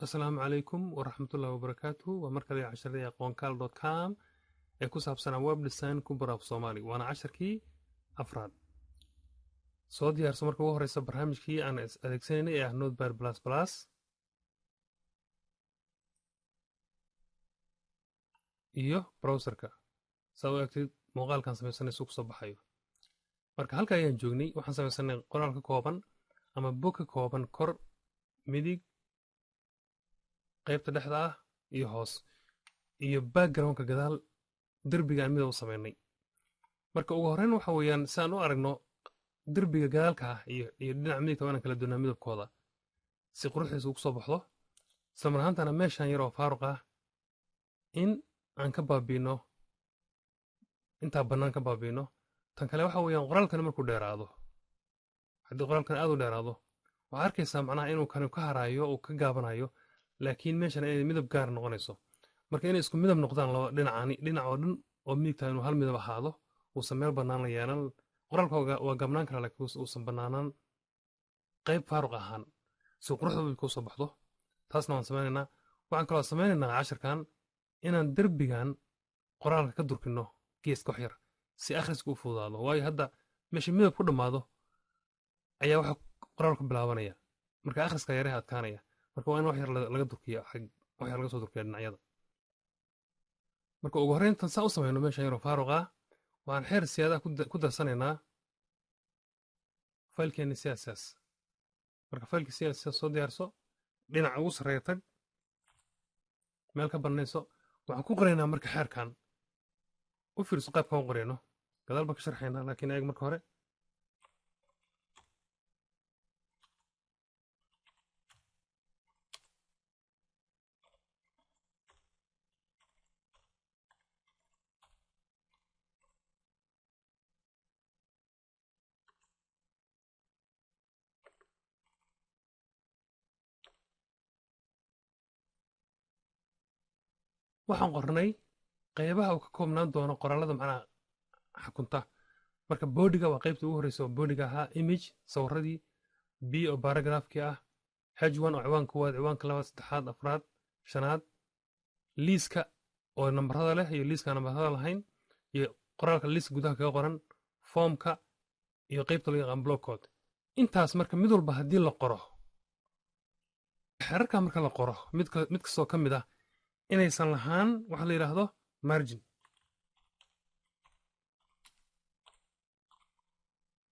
asalaamu calaykum waraxmatullahi wabarakaatuhu waa markale casharadii aqoonkaal.com ee ku saabsanaa web design ku baraaf soomaali waana casharkii afraad soo diyaarso marka ugu horeysa barnaamijkii aan adeegsanaynay ee ah notepad plus plus iyo browserka saa u egtid muuqaalkan samaysanaysu ku soo baxayo marka halka ayaan joognay waxaan samaysanay qoraal ka kooban ama bog ka kooban kor midig qaybta dhexda ah iyo hoos iyo backgroundka gadaal derbigaan midab u samaynay marka ugu horreyn waxa weeyaan si aan u aragno derbiga gadaalka ah iyo dhinaca midigta waa inaan kala duwnaa midabkooda si quruxdiisa ugu soo baxdo samar ahaantana meeshaan yar oo faaruq ah in aan ka baabiino intaa bannaan ka baabiino tan kale waxa weeyaan qoraalkan markuu dheeraado haddii qoraalkan aad u dheeraado waxaa arkaysaa macnaha inuu kani ka haraayo uu ka gaabanayo laakiin meeshan inay midab gaar noqonayso marka inay isku midab noqdaan laba dhinac oo dhan oo midigta inuu hal midab ahaado uusan meel bannaan la yeelan qoraalka waa gabnaan karaa laakiin uusan bannaanaan qayb faaruq ahaan si quruxdooda kuu soo baxdo taasna waan samaynaynaa waxaan kaloo samaynaynaa casharkan inaan derbigan qoraalka ka durkino geeska wax yar si akhriska u fududaado waayo hadda meesha midab ku dhammaado ayaa waxa qoraalku bilaabanaya marka akhriska yareha adkaanaya marka waa in wax yar laga durkiya wax yar laga soo durkiya dhinacyada marka ugu horreyntan saa u samayno meeshan yaroo faaruq ah waxaan xeer siyaadaha ku darsanaynaa faylkeeni css marka faylka css soo diyaarso dhinaca ugu sarreeya tag meel ka bannayso waxaan ku qoraynaa marka xeerkan u fiirso qaybkan u qorayno gadaal baan ka sharxaynaa laakiin eeg marka hore waxaan qornay qaybaha uu ka koobnaan doono qoraalada macnaha xakunta marka boodiga waa qaybta ugu horreysa oo boodiga ahaa image sawirradii b oo baragraafkii ah h1 oo ciwaan koowaad ciwaanka labaad saddexaad afraad shanaad liiska oo nambarada leh iyo liiska nambarada lahayn iyo qoraalka liiska gudaha kaga qoran foomka iyo qaybta loo yaqaan blockcode intaas marka mid walba haddii la qoro xeerarka marka la qoro mid kastoo ka mid ah inaysan lahaan waxa la yidhaahdo margin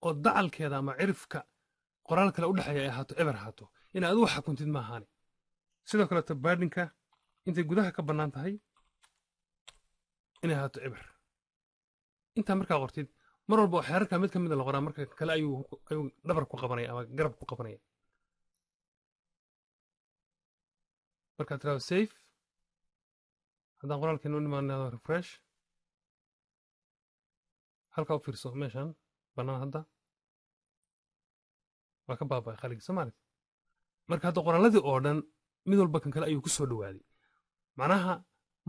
oo dacalkeeda ama cirifka qoraal kale u dhexeeya ay ahaato eber ahaato inaad adigu xakuntid ma ahaani sidoo kaleeto baadhinka intay gudaha ka bannaan tahay inay ahaato eber intaa markaa qortid mar walba oo xeerarka mid ka mida la qoraa marka kale ayuu dhabar ku qabanaya ama garab ku qabanaya markaad tiraado safe haddaan qoraalkeenu u nimaanado refresh halkaa u fiirso meeshan bannaan hadda waa ka baaba'ay khaligii soomaalia marka hadda qoraalladii oo dhan mid walba kan kale ayuu ku soo dhowaaday macnaha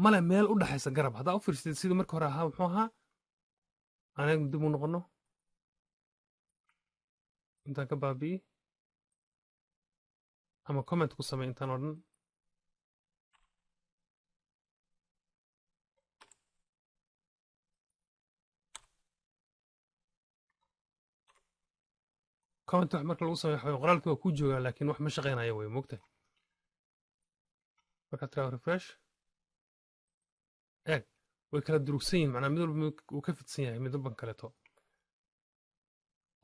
male meel u dhaxaysa garab haddaa u fiirsatid sidii marka hore ahaa muxuu ahaa aaneegnu dib u noqonno intaan ka baabi'i ama comment ku samay intaan oo dhan comment wax marka lagu sameeyo waxaa qoraalkii waa kuu joogaa laakiin wax ma shaqaynaya wey moogtahay markaad tiraado refresh eeg way kala durugsan yihin macnaa mid walba uu ka fidsan yahay mid walban kaleeto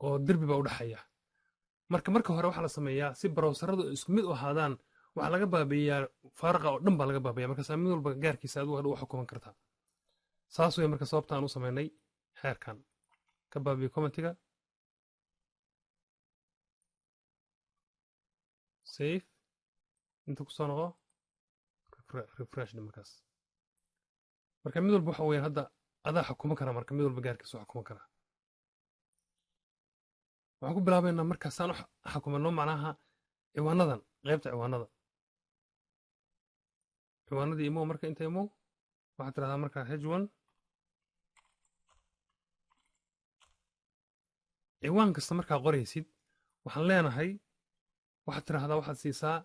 oo derbi baa u dhexaya marka hore waxaa la sameeyaa si barowsaradu isku mid u ahaadaan waxaa laga baabi'iyaa faaraqa oo dhan baa laga baabiya markaasaa mid walba gaarkiisa adigu hadhu u xukuman kartaa saas wey marka sababta aan u samaynay xeerkan ka baabiya commentiga safe inta ku soo noqo refresh markaas marka mid walba waxa weeyaan hadda adaa xukuman karaa marka mid walba gaarkiisa u xukuman karaa waxaan ku bilaabaynaa markaasaan u xukumanno macnaha ciwaanadan qaybta ciwaanadii imow marka inta imow waxaad tirahdaa marka h1 ciwaan kasta markaa qoraysid waxaan leenahay waxaad tidhaahdaa waxaad siisaa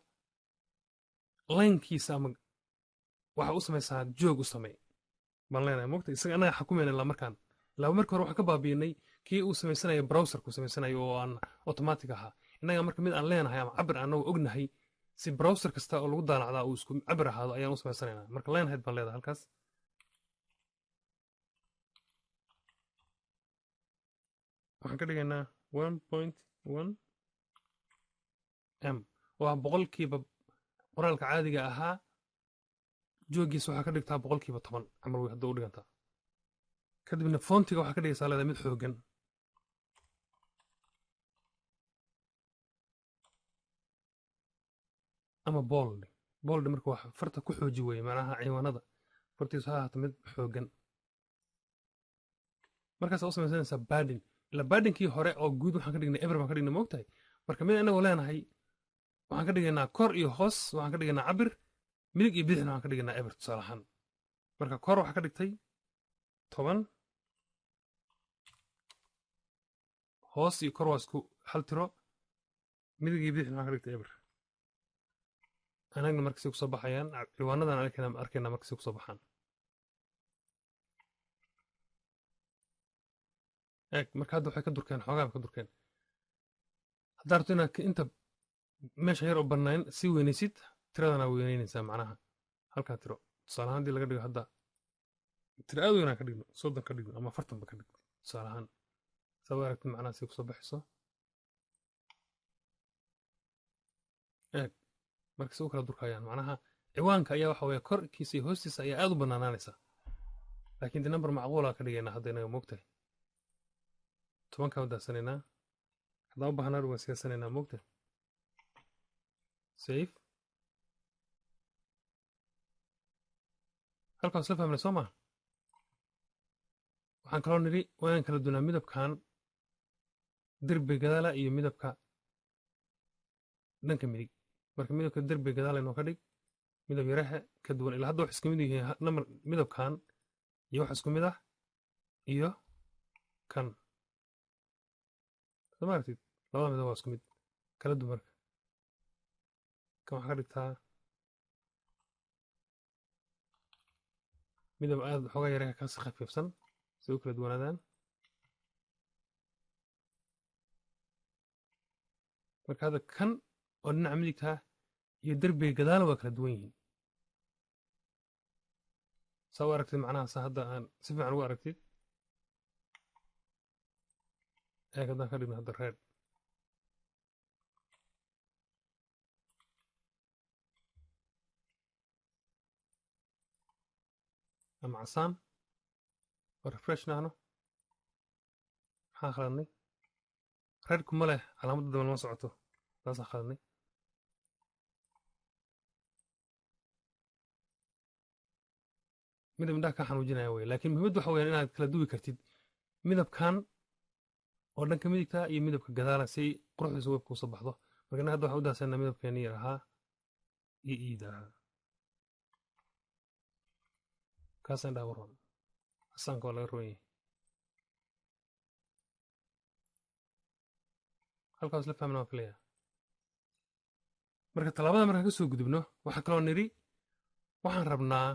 laynkiisa ama waxa u samaysaa joog u samey baan leenahay mogta isaga annaga xakumayna ilaa markaan ilaa markii hore waxaan ka baabiinay kii uu samaysanaya browserku samaysanayo oo aan automatic ahaa innaga marka mid aan leenahay ama cabir annagu ognahay si browser kasta oo lagu daanacdaa uu isku cabir ahaado ayaan u samaysanaynaa marka leenahayd baan leedahay halkaas waxaan ka dhigaynaa 1.1 m oo ah boqolkiiba qoraalka caadiga ahaa joogiisa waxaa ka dhigtaa boqolkiiba 10 camal way hadda u dhigantaa kadibna foontiga waxaa ka dhigaysaa leedahay mid xooggan ama bold marka wax farta ku xooji weeye macnaha ciwaanada fartiisu ha ahaato mid xooggan markaas u samaysanaysaa baadin ila baadinkii hore oo guud waxaan ka dhignay eber baan ka dhignay moogtahay marka mid anagoo leenahay waxaan ka dhigaynaa kor iyo hoos waxaan ka dhigaynaa cabir midig iyo bidixna waxaan ka dhigaynaa eber tusaale ahaan marka kor waxaa ka dhigtay 10 hoos iyo kor waa isku hal tiro midig iyo bidixna waxaan ka dhigtay eber anagna markasay kusoo baxayaan ciwaanadan arkayna markasay kusoo baxaan eeg marka hadda waxay ka durkeen xoogaa ka durkeen haddaa rabto inaad inta meesha yar oo bannayn sii weynaysid tiradana weynaynaysaa macnaha halkaa tiro tusaale ahaan haddii laga dhigo hadda tiro aad weynaa ka dhigno 30 ka dhigno ama 40 ba ka dhigno tusaale ahaan saa u aragtid macnaha si kusoo baxayso eeg markasi u kala durkayaan macnaha ciwaanka ayaa waxa weeye korkiisa iyo hoostiisa ayaa aad u bannaanaanaysa laakiin de number macquula ka dhigaynaa hadda inaga moogtahay 10 ka wadaasanaynaa haddaan u baahnaa waa siyaasanaynaa moogtahay safe halkaan isla fahmnay soo maa waxaan kaloo nidhi waa inaan kala dunaa midabkan derbi gadaala iyo midabka dhanka midig marka midabka derbi gadaala inoo ka dhig midab yaraha ka duwan ilaa hadda wax isku mid yihiin namar midabkan iyo wax isku mid ah iyo kan soo ma aragtid labada midab waa isku mid kala duwan marka kan waxaa ka dhigtaa midab aad xoogaa yaraha kasi khafiifsan si u kala duwanaadaan marka hadda kan oo dhinaca midigtaa iyo derbiga gadaala waa kala duwan yihiin saa u aragtid macnaha saa hadda aan si fiican ugu aragtid eeg haddaan ka dhigno hadda reer ama casaan oo refresh nahno maxaan khaladnay reerku ma leh calaamadda daban ma socoto saasaan khaladnay midab indhaha ka xanuujinaya wey laakiin muhiimaddu waxa weyaan inaad kala duwi kartid midabkan oo dhanka midigta iyo midabka gadaala si quruxdiisa webka usoo baxdo marka innaga hadda waxaan u daasanaa midabkeeni yar ahaa iyo iida ahaa kaasaan dhaha waroon casaanka waa laga roon yahay halkaas la fahmna waan filayaa marka tallaabada markaan ka soo gudubno waxaan kaloo nidhi waxaan rabnaa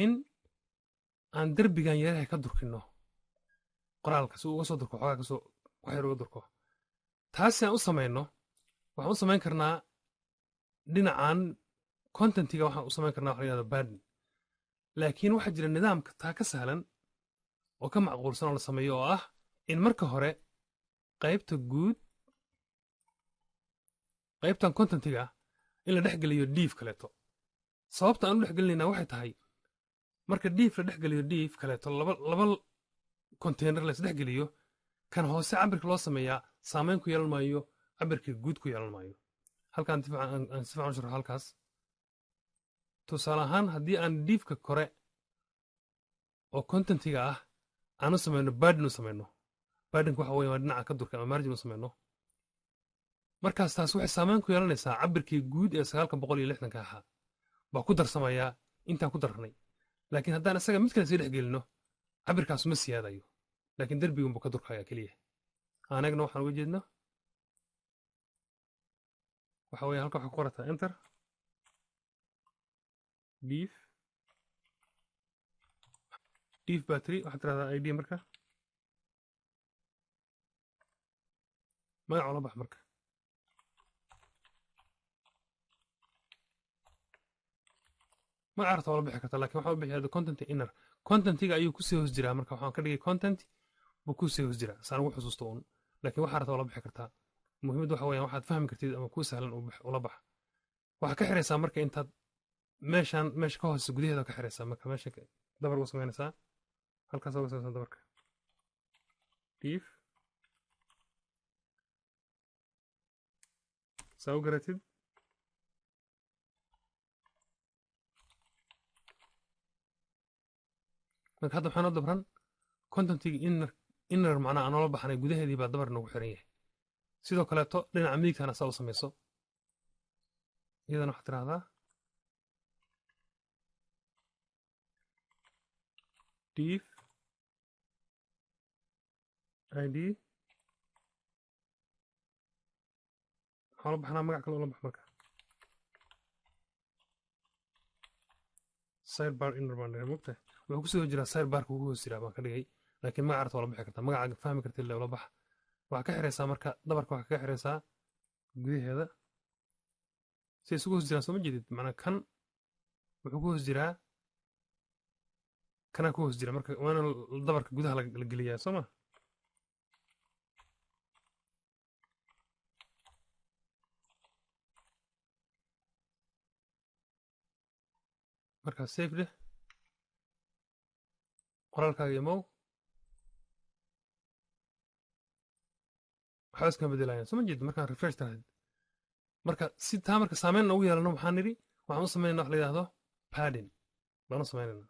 in aan derbigan yaraha ka durkinno qoraalka si uu uga soo durko xoogaa kasoo wax yar uga durko taasi aan u samayno waxaan u samayn karnaa dhinacan contentiga waxaan u samayn karnaa waxa la yihahdo baadin laakiin waxaa jira nidaamka taa ka sahlan oo ka macquulsan oo la sameeyo oo ah in marka hore qaybta guud qaybtan contentiga in la dhex geliyo diif kaleeto sababta aan u dhex gelinaynaa waxay tahay marka diif la dhex geliyo diif kaleeto laba container la isdhex geliyo kan hoose cabirka loo sameeyaa saamayn ku yeelan maayo cabirka guud ku yeelan maayo halkaan aan si fiican u sharxo halkaas tusaale ahaan haddii aan diifka kore oo contentiga ah aan u samayno baadin u samayno baadinka waxa weye waa dhinaca ka durka ama margin u samayno markaas taas waxay saamayn ku yeelanaysaa cabirkii guud ee 960 ahaa baa ku darsamayaa intaan ku darnay laakiin haddaan isaga mid kale sii dhex gelino cabirkaasu ma siyaadayo laakiin derbigunbuu ka durkayaa keliya anagna waxaan uga jeedno waxa weeye halka waxaa ku qorataa enter div battery waxaad tirahdaa id marka magac ula bax marka magac arta wala bixi kartaa laakiin waxaa u bixiyaa content inner contentiga ayuu kusii hoos jiraa marka waxaan ka dhigay content buu kusii hoos jiraa saan ugu xusuusto uun laakiin waxaa arta wala bixi kartaa muhiimaddu waxa weeyaan waxaad fahmi kartid ama kuu sahlan ula bax waxaad ka xiraysaa marka intaad meesha ka hoose gudaheeda ka xiraysaa marka meesha dabar uga samaynaysaa halkaas uga samaysan dabarka div saa u garatid marka hadda waxaan u dabran contentiga inner macnaha aan oola baxnay gudaheedii baa dabar noogu xiran yahay sidoo kaleeto dhinaca midigtana saa u samayso iyadana waxaad tirahdaa div id waxaan la baxnaa magac kale ula bax marka sidebar inner baan dhigay mogtahay wuxuu kusoo jiraa sidebarka ugu hoos jiraa baan ka dhigay laakiin magac arta wala bixi kartaa magaca fahmi kartid le ula bax waxaa ka xiraysaa marka dabarka waxaa kaga xiraysaa gudaheeda si isugu hoos jiraan soo ma jeedid macnaa kan wuxuu ku hoos jiraa kanaa ku hoos jira marka waana dabarka gudaha la geliyaa soo ma markaa safe dheh qoraalkaaga imow waxba iskama bedelayaan soo ma jeedid markaan refresh tirahdid marka si taa marka saameyn ugu yeelano waxaan nidhi waxaan u samaynaa wax la yidhaahdo padding baan u samaynaynaa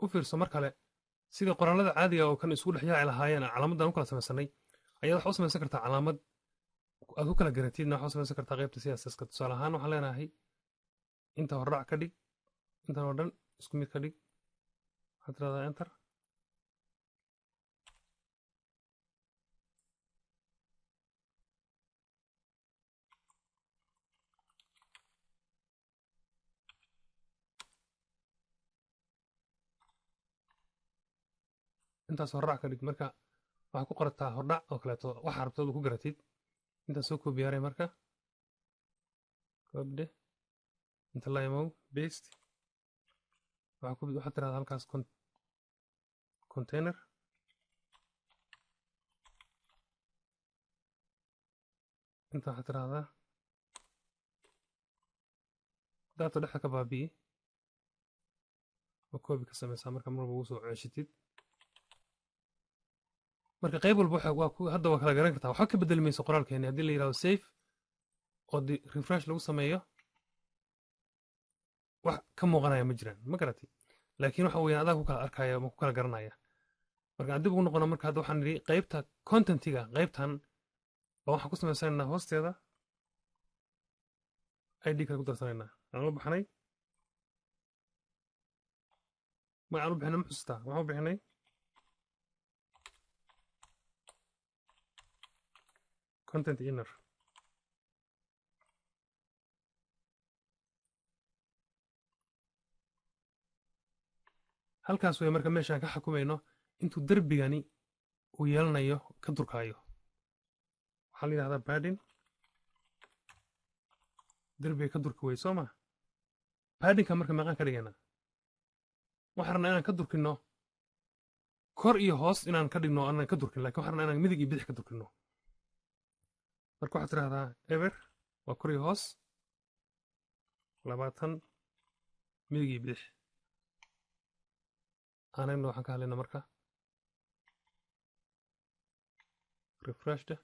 u fiirso mar kale sida qoraalada caadiga oo kan isugu dhex yaaci lahaayeen calaamaddan u kala samaysanay ayaad waxa u samaysan kartaa calaamad aad ku kala garatidna waxa u samaysan kartaa qaybta css-ka tusaale ahaan waxaan leenahay inta hordhac ka dhig intan oo dhan isku mid ka dhig waxaad tirahdaa enter intaas hordhac ka dhig marka waxaa ku qorataa hordhac oo kaleeto waxa rabtooda ku garatid intaas soo koobiyaaray marka koobdhe inta la imow baste waxaad tirahdaa halkaas container inta waxaad tirahdaa daato dhexda ka baabi'i oo koobi ka samaysaa marka mar walba ugu soo ceeshitid marka qayb walba hadda waa kala garan kartaa waxba ka bedeli mayso qoraalkeeni haddii la yidhahdo safe oo refresh lagu sameeyo wax ka muuqanaya ma jiraan ma garatay laakiin waxa weeyaan adaa ku kala arkaya ma ku kala garanaya marka aan dib ugu noqono marka hadda waxaan nidhi qaybta contentiga qaybtan baa waxaan ku samaysanaynaa hoosteeda id kale ku darsanaynaa aan la baxnay magacaan u bixinay ma xusuustaa waxaan u bixinay content inner halkaas way marka meeshaan ka xukumayno intuu derbigani uu yeelanayo ka durkaayo waxaa la yidhahdaa padding derbiga ka durki wey soo ma paddingka marka meeqaan ka dhigaynaa waxaan rabnaa inaan ka durkino kor iyo hoos inaan ka dhigno aanan ka durkin lakin waxaan rabnaa inaan midig iyo bidix ka durkino marka waxaad tirahdaa eber waa kor iyo hoos 20 midig iyo bidix aanagna waxaan ka hadlayna marka refreshda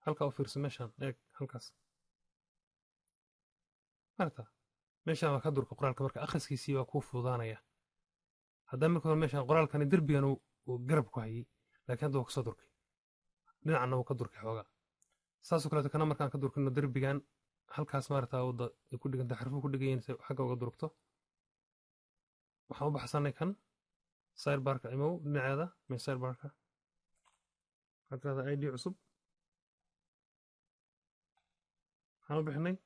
halkaa u fiirso meeshaan eeg halkaas marta meeshaan waa ka durka qoraalka marka akhriskiisii waa kuu fududaanaya haddaan marka hore meeshaan qoraalkani derbigan uu garab ku hayay laakiin hadda waa kasoo durkay dhinacana wuu ka durkay xoogaa saasoo kaleeto kana markaan ka durkino derbigan halkaas maarata wadda ay ku dhiganta xarfuhu ku dhigayiin si xagga uga durugto waxaan u baxsanay kan sidebarka imow dhinaceeda mee sidebarka waxaad tirahdaa id cusub waxaan u bixinay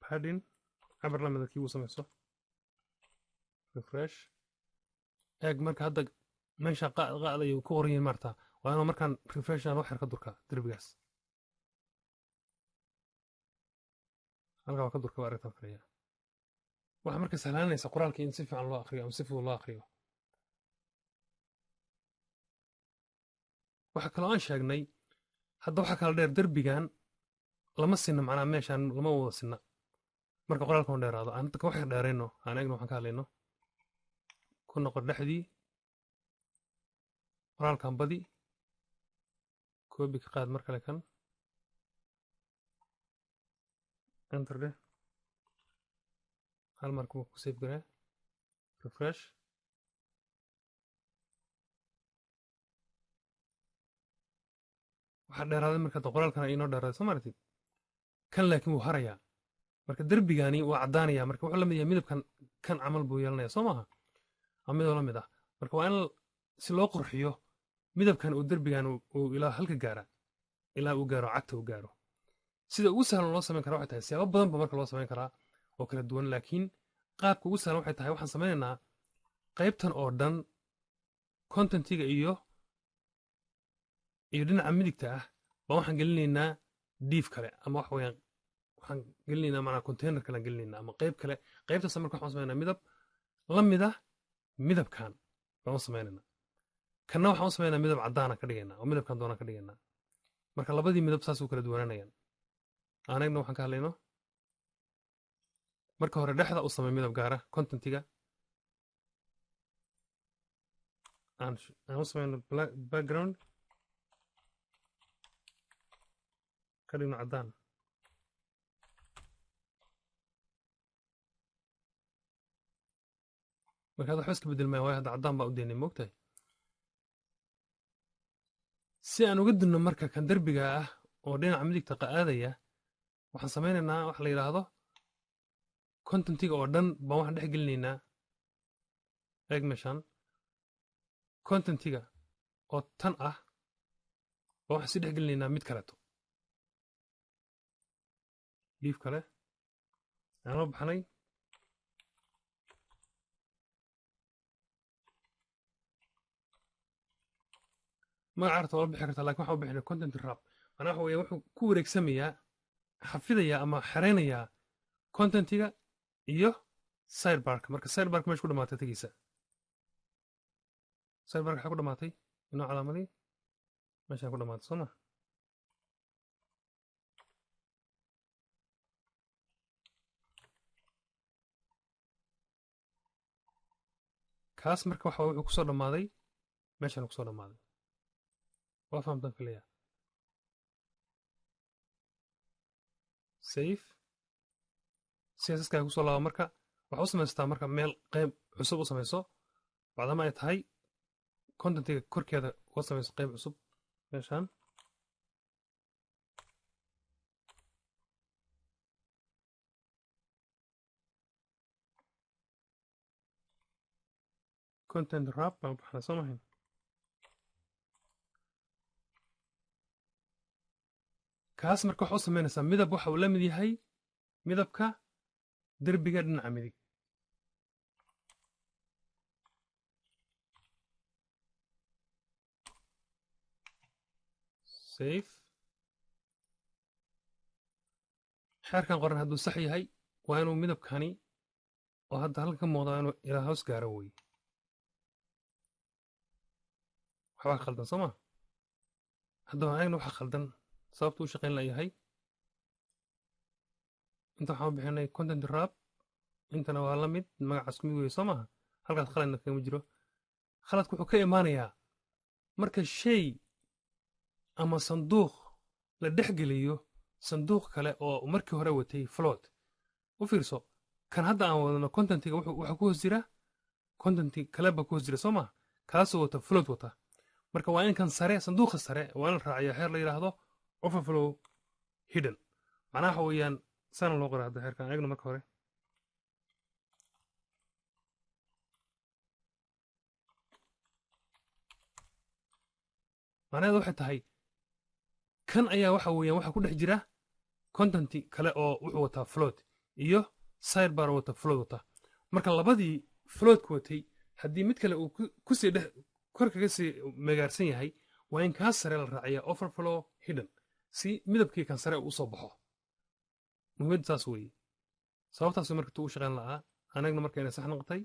padding cabar lamida kii uu samayso refresh eeg marka hadda meesha qaada ayuu ku qoran yihiin maarta waa inuu markaan refreshan wax yar ka durkaa derbigaas halkaa waa ka durka waa aragtaan filaya waxaa marka sahlaanaysa qoraalkii in si fiican loo aqriyo ama si fudud loo aqriyo waxaa kaloo aan sheegnay hadda waxaa kala dheer derbigan lama sinna macnaha meeshaan lama wada sinna marka qoraalka on dheeraado aan hadda wax yar dheerayno aan eegno waxaan ka hadlayno ku noqo dhexdii qoraalkan badi koobi ka qaad mar kale kan enter dheh hal mar ku save garee refresh waxaa dheeraaday marka qoraalkan inoo dheeraaday soo maartid kan laakiin wuu harayaa marka derbigani waa caddaanaya marka wuxuu la mid yahay midabkan kan camal buu yeelanaya soo maaha ama midoo la mid ah marka waa in si loo qurxiyo midabkan uu derbigan uu ilaa halka gaara ilaa uu gaaro cagta uu gaaro sida ugu sahlan loo samayn kara waxay tahay siyaabo badan ba marka loo samayn karaa oo kala duwan laakiin qaabka ugu sahlan waxay tahay waxaan samaynaynaa qaybtan oo dhan contentiga iyo dhinaca midigta ah baa waxaan gelinaynaa diif kale ama wax weeyaan waxaan gelinaynaa macnaa container kale aan gelinaynaa ama qayb kale qaybtaas marka waxaan samaynaa midab la mid ah midabkan baan u samaynaynaa kanna waxaan u samaynaa midab caddaana ka dhigaynaa oo midabkan doonaan ka dhigaynaa marka labadii midab saas u kala duwanaanayaan aanagna waxaan ka hadlayno marka hore dhexda u samay midab gaara contentiga aan u samayno background ka dhigno caddaan marka hadda waxba iska bedel maya waayo hadda caddaan baa u daynay moogtahay si aan uga dinno marka kan derbiga ah oo dhinaca midigta qa'aadaya waxaan samaynaynaa wax la yidhaahdo contentiga oo dhan baan waxaan dhex gelinaynaa eeg meeshaan contentiga oo tan ah baan waxaan si dhex gelinaynaa mid kaleeto diif kale aan u baxnay magaca arta waa bixi kartaa lakin waxaan u bixinay content rab macnaa waxa weeye wuxuu ku wareegsamayaa xafidayaa ama xeraynayaa contentiga iyo sidebarka marka sidebarka meesha ku dhamaatay tegiisa sidebarka waxaa ku dhamaatay inoo calaamadii meeshaan ku dhamaatay soo ma kaas marka waxa wuxuu kusoo dhammaaday meeshaan kusoo dhammaaday waa fahamtaan filaya safe csskaa kusoo laaba marka waxaa u samaystaa marka meel qayb cusub u samayso bacdama ay tahay contentiga korkeeda uga samayso qayb cusub meeshaan content rab baan u baxnaa soo mahayn kaas marka waxa u samaynaysaa midab waxa uu la mid yahay midabka derbiga dhinaca midig safe xeerkan qoran hadduu sax yahay waa inuu midabkani oo hadda halka ka muuqda inuu ilaa hoos gaaro wey waxbaa khaldan soo ma haddaba ayagna waxa khaldan sababtu u shaqayn layahay inta waxaan u bixinay content rab intana waa la mid magacaas kumid weye soo maaha halkaas khaladna kagama jiro khaladku wuxuu ka imaanayaa marka shay ama sanduuq la dhex geliyo sanduuq kale oo markii hore watay float u fiirso kan hadda aan wadano contentiga waxaa ku hoos jira contenti kale baa ku hoos jira soo maaha kaasoo wata float wata marka waa in kan sare sanduuqa sare waa in la raaciyo xeer la yidhaahdo overflow hidden macnaha waxa weeyaan saana loo qoray hadda xeerkan eegno marka hore macnaheedu waxay tahay kan ayaa waxa weeyaan waxa ku dhex jira contenti kale oo wuxuu wataa float iyo sidebar wata float wata marka labadii floatka watay haddii mid kale uu kusii dhex kor kaga sii megaarsan yahay waa in kaa sare la raaciyaa overflow hidden si midabkii kan sare uu usoo baxo muhiimaddu saas weeye sababtaas marka tuu u shaqayn la'aa anagna marka inay sax noqotay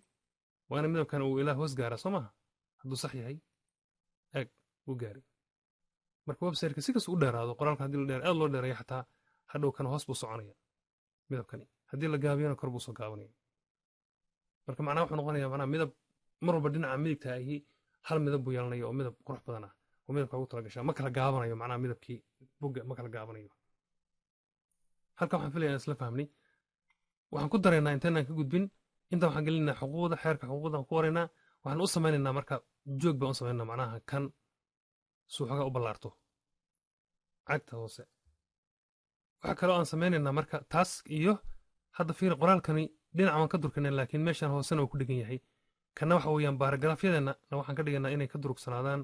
waa in midabkan uu ilaa hoos gaara soo maaha hadduu sax yahay eeg uu gaaray marka websiteka si kas u dheeraado qoraalka haddii aad loo dheereeyo xataa hadhow kan hoos buu soconaya midabkani haddii la gaabiyana kor buu soo gaabanaya marka macnaha wuxuu noqonayaa macnaha midab mar walba dhinaca midigta ahi hal midab buu yeelanaya oo midab qurux badan ah oo midabka ugu talagashaa ma kala gaabanayo macnaha midabkii bugga ma kala gaabanayo halkan waxaan filayaa isla fahmnay waxaan ku daraynaa intaynaan ka gudbin inta waxaan gelinaynaa xuquuqda xeerka xuquuqda ku qoraynaa waxaan u samaynaynaa marka joog baan u samaynaa macnaha kan suuxaga u ballaarto cagta hoose waxaa kaloo aan samaynaynaa marka taas iyo hadda fiiri qoraalkani dhinac waan ka durkanay laakiin meeshaan hoosena uu ku dhegan yahay kana waxa weeyaan baaragraafyadeenna waxaan ka dhigaynaa inay ka durugsanaadaan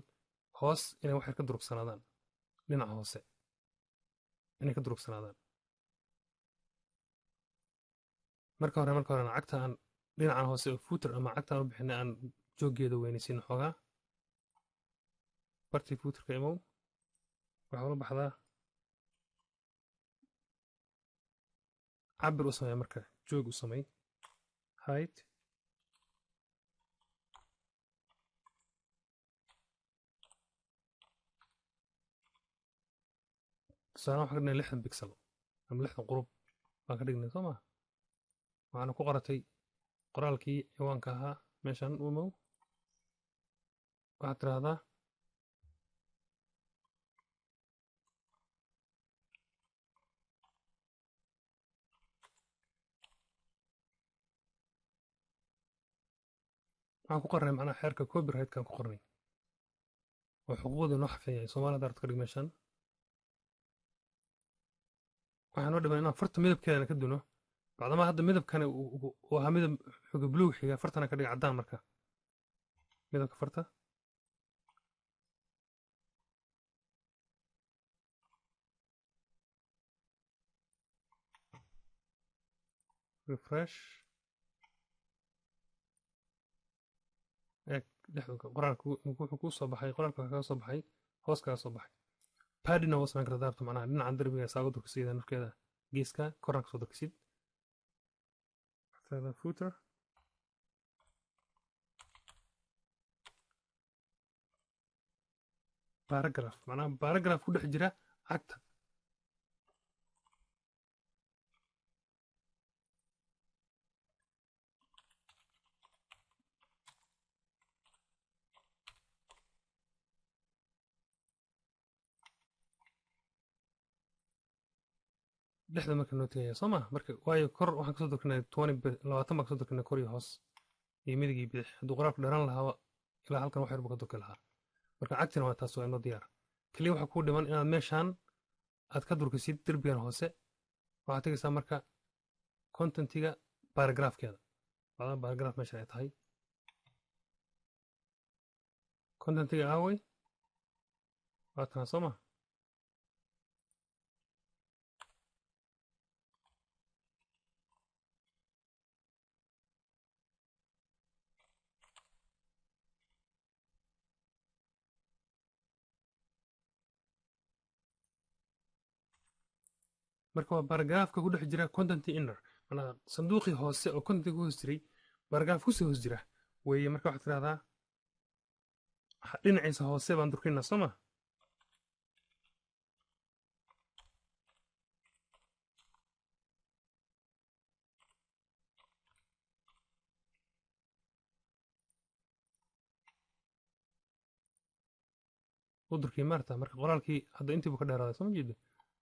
hoos inay waxay ka durugsanaadaan dhinaca hoose inay ka durugsanaadaan marka horena cagta aan dhinacan hoose oo footer ama cagta aan u bixinay aan jooggeeda weynaysiino xoogaa bartii footerka imow waxaa ula baxdaa cabir u samey marka joog u samey height tusaale waxaan ka dhignay 60 bixel ama 60 qurub baan ka dhignay soo maa waxaana ku qoratay qoraalkii ciwaanka ahaa meeshan umow waxaad tiraahdaa waxaan ku qornay macnaha xeerka copyrightkaan ku qornay oo xuquuqda noo xafin yahay soomaalida arad ka dhig meeshan waxaan noo dhiman inaan farta midabkeedana ka duno bacdamaa hadda midabkani uu ahaa midab xoga buluug xiga fartana ka dhiga caddaan marka midabka farta refresh eeg dhexda qoraalka wuxuu kuu soo baxay qoraalka kaga soo baxay hoos kaga soo baxay paddina waa samayn kartaa daarto macnaha dhinacan darbiga saaga durkasiida nafkeeda geeska korna kasoo durkasid footer baragraph macnaha baragraph ku dhex jira cagta dhexda marka noo tegaya soo maa marka waayo kor waxaan kasoo durkanay 20 baan kasoo durkanay kor iyo hoos iyo midig iyo bidix hadduu qoraalku dheeraan lahaa ilaa halkan wax yar buu ka durki lahaa marka cagtina waa taas waa inoo diyaar keliya waxaa kuu dhiman inaad meeshaan aad ka durkisid derbigan hoose waxaad tegaysaa marka contentiga baragraafkeeda bacdama baragraaf meesha ay tahay contentiga aaway waa tana soo maa marka waa baragraafka ku dhex jira contenti inner manaa sanduuqii hoose oo contenti ku hoos jiray baragraaf kusii hoos jira weeye marka waxaad tirahdaa dhinaciisa hoose baan durkaynaa soo ma u durkii maarta marka qoraalkii hadda intii buu ka dheeraaday soo ma jeedo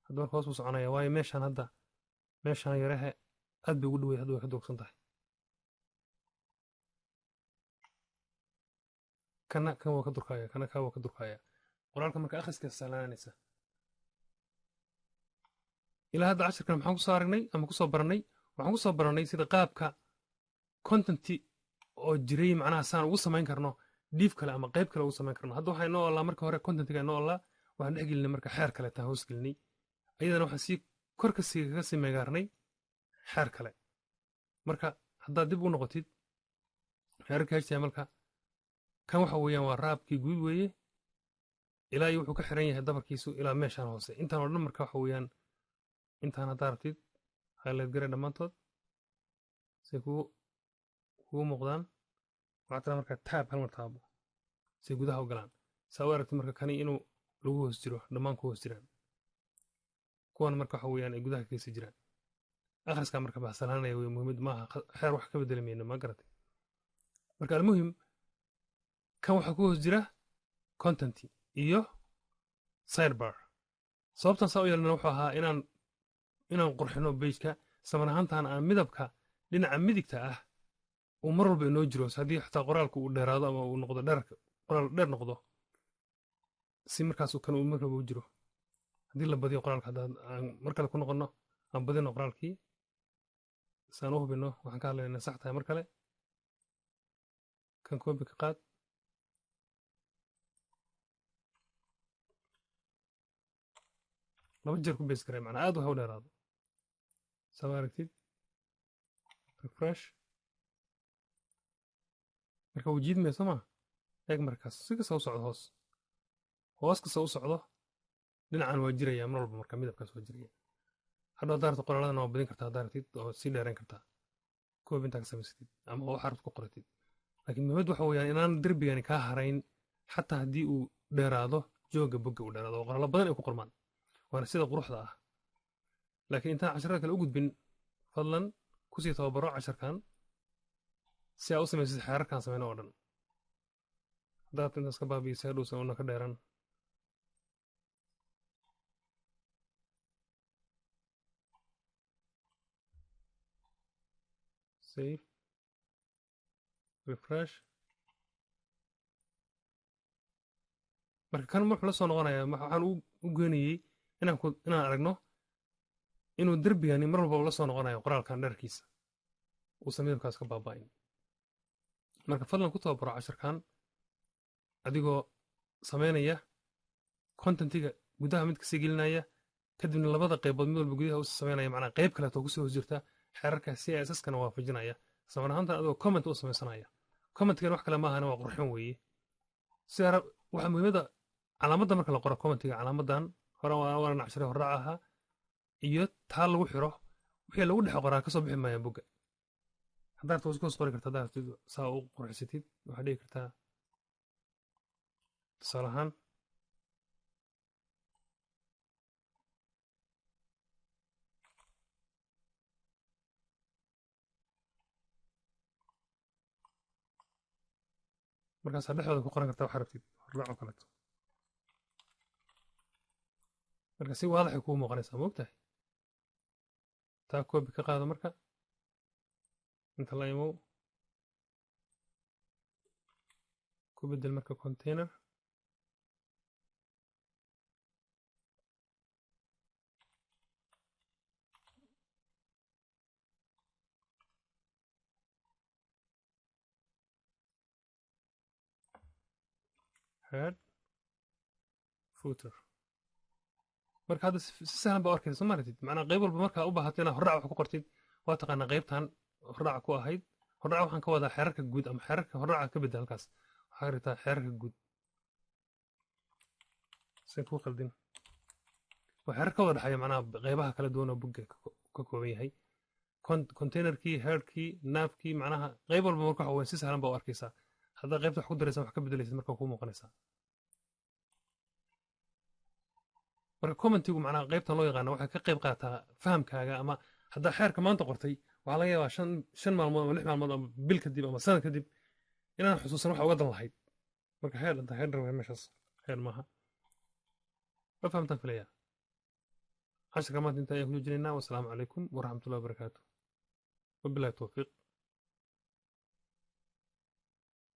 hadda marka hoos buu soconaya waayo meeshaan hadda meeshaan yarehe aad bay ugu dhawey hadda way ka durugsan tahay kana kan waa ka durkaya kana kaa waa ka durkaya qoraalka marka akhriska sahlaanaysa ilaa hadda cashirkan maxaan kusoo aragnay ama kusoo barannay waxaan kusoo barannay sida qaabka contenti oo jiray macnaha saan ugu samayn karno diif kale ama qayb kale ugu samayn karno hadda waxaa inoo olaa marka hore contentiga inoo olaa waxaan dhex gelinay marka xeer kale taan hoos gelinay ayadana waxaan sii kor kaga sii meegaarnay xeer kale marka haddaad dib u noqotid xeerarka htmlka kan waxa weeyaan waa raabkii guud weeye ilaa iyo wuxuu ka xiran yahay dabarkiisu ilaa meeshaan hoose intaan oo dhan marka waxa weeyaan intaan haddaa rabtid highlight garay dhammaantood say kugu muuqdaan waxaa tira marka taab hal mar taabo say gudaha u galaan saa u aragtid marka kani inuu lagu hoos jiro dhammaan ku hoos jiraan kuwan marka waxa weeyaan ay gudaha kaga sii jiraan akhriskaa marka baxsanaanaya wey muhiimad maaha xeer wax ka bedeli mayno ma garatay marka almuhim kan waxaa ku hoos jira content iyo sidebar sababtan saa u yeelana wuxuu ahaa inaan qurxino bejka saman ahaantaan aan midabka dhinaca midigta ah uu mar walba inoo jiro haddii xataa qoraalku uu dheeraado ama uu noqdo qoraal dheer noqdo si markaasuu kan uu mar walba u jiro haddii la badiyo qoraalka haddaan mar kale ku noqonno aan badino qoraalkii saan u hubino waxaan ka hadlaynaa sax tahay mar kale kan koobi ka qaad laba jeer ku bees garay macnaa aad waxa u dheeraado saa aragtid refresh marka wuu jiidmaya soo maa eeg markaas si kasta u socdo hoos kasta u socdo dhinacan waa jiraya mar walba marka midabkaas waa jiraya hadhow haddaa rabtid qoraaladana waa badin kartaa haddaa rabtid oo sii dheerayn kartaa koob intaa ka samaysatid ama oo waxaa rabtid ku qoratid laakiin muhiimad waxa weeyaan inaan derbigani kaa harayn xataa haddii uu dheeraado jooga bogga uu dheeraado oo qoraalo badan ay ku qormaan waana sida quruxda ah laakiin intaan casharada kale u gudbin fadlan kusii tababaro casharkan si aa u samaysid xeerarkan samayno oo dhan haddaad intaas ka baabi'isay hadhowsan una ka dheeran save refresh marka kan wuxuu la soo noqonayaa waxaan u goynayey inaan aragno inuu derbigani mar walba la soo noqonayo qoraalkan dherarkiisa uusan midabkaas ka baaba'in marka fadlan ku tababaro casharkan adigoo samaynaya contentiga gudaha mid kasii gelinaya kadibna labada qaybood mid walba gudaha usii samaynaya macnaa qayb kaleetoo kusii hoos jirta xeerarka css-kana waafajinaya saman ahaantan adigoo comment u samaysanaya commentgan wax kale maahana waa qurxin weeye waxaa muhiimada calaamadda marka la qoro commentiga calaamadan horan cashare horraac ahaa iyo taa lagu xiro wixii lagu dhex qoraa kasoo bixi maayaan bogga haddaad hoos ku qori karta haddaad saa u qurxisatid waxaad dhigi kartaa tusaale ahaan markaasaa dhexdooda ku qoran kartaa waxaa rabtid horraac oo kaleeto marka si waadaxay kuu muuqanaysaa moogtahay taa koobi ka qaado marka inta la imow ku bedel marka container head footer marka hadda si sahlan baa arkaysa soo maratid macnaa qayb walba markaa u baahato inaad horraac wax ku qortid waa taqaanaa qaybtan horraaca ku ahayd horraac waxaan ka wadaa xeerarka guud ama xeerarka horraaca ka bedel halkaas waxaa ritaa xeerarka guud sen kuu qaldin waa xeerar ka wada dhexeeya macnaha qaybaha kala duwan oo bogga ka kooban yahay containerkii heerkii naafkii macnaha qayb walba marka waxa weyn si sahlan baa u arkaysaa haddaa qaybta wax ku daraysan wax ka bedelaysid marka kuu muuqanaysaa marka commentigu macnaha qaybtan loo yaqaana waxay ka qayb qaataa fahamkaaga ama haddaa xeerka maanta qortay waxaa laga yaabaa shan maalmood ama 6 maalmood ama bil kadib ama sanad kadib inaan xusuusan waxa uga dan lahayd marka heer dhanta heer dharwaa meeshaas heer maaha ma fahamtaan filayaa casharka maanta inta ayaan ku joojinaynaa wasalaamu calaykum waraxmatullahi wabarakaatu wabilahi towfiiq